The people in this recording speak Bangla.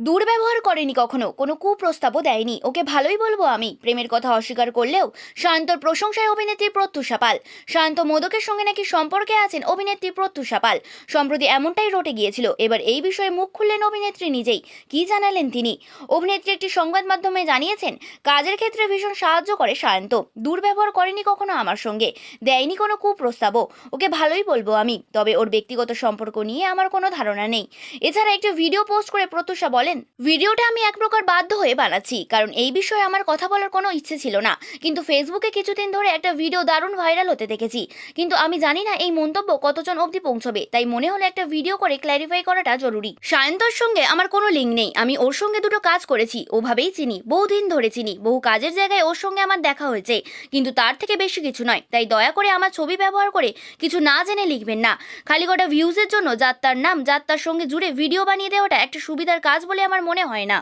দুর্ব্যবহার করেনি কখনো, কোনো কুপ্রস্তাবও দেয়নি, ওকে ভালোই বলবো আমি। প্রেমের কথা অস্বীকার করলেও সায়ন্তর প্রশংসায় অভিনেত্রী প্রত্যুষা পাল। সায়ন্ত মোদকের সঙ্গে নাকি সম্পর্কে আছেন অভিনেত্রী প্রত্যুষা পাল। সম্প্রতি এমনটাই রটে গিয়েছিল। এবার এই বিষয়ে মুখ খুললেন অভিনেত্রী নিজেই। কি জানালেন তিনি? অভিনেত্রী একটি সংবাদ মাধ্যমে জানিয়েছেন, কাজের ক্ষেত্রে ভীষণ সাহায্য করে সায়ন্ত। দুর্ব্যবহার করেনি কখনো আমার সঙ্গে, দেয়নি কোনো কুপ্রস্তাবও। ওকে ভালোই বলবো আমি, তবে ওর ব্যক্তিগত সম্পর্ক নিয়ে আমার কোনো ধারণা নেই। এছাড়া একটি ভিডিও পোস্ট করে প্রত্যুষা বলেন, ভিডিওটা আমি এক প্রকার বাধ্য হয়ে বানাচ্ছি, কারণ এই বিষয়ে আমার কথা বলার কোনো ইচ্ছে ছিল না। কিন্তু ফেসবুকে কিছুদিন ধরে একটা ভিডিও দারুণ ভাইরাল হতে দেখেছি, কিন্তু আমি জানি না এই মন্তব্য কতজন অবধি পৌঁছবে, তাই মনে হলো একটা ভিডিও করে ক্ল্যারিফাই করাটা জরুরি। সায়ন্তর সঙ্গে আমার কোনো লিঙ্ক নেই, আমি ওর সঙ্গে দুটো কাজ করেছি, ওভাবেই চিনি, বহুদিন ধরে চিনি, বহু কাজের জায়গায় ওর সঙ্গে আমার দেখা হয়েছে, কিন্তু তার থেকে বেশি কিছু নয়। তাই দয়া করে আমার ছবি ব্যবহার করে কিছু না জেনে লিখবেন না। খালি কটা ভিউজের জন্য যাত্রার নাম যাত্রার সঙ্গে জুড়ে ভিডিও বানিয়ে দেওয়াটা একটা সুবিধার কাজ বলে আমার মনে হয় না।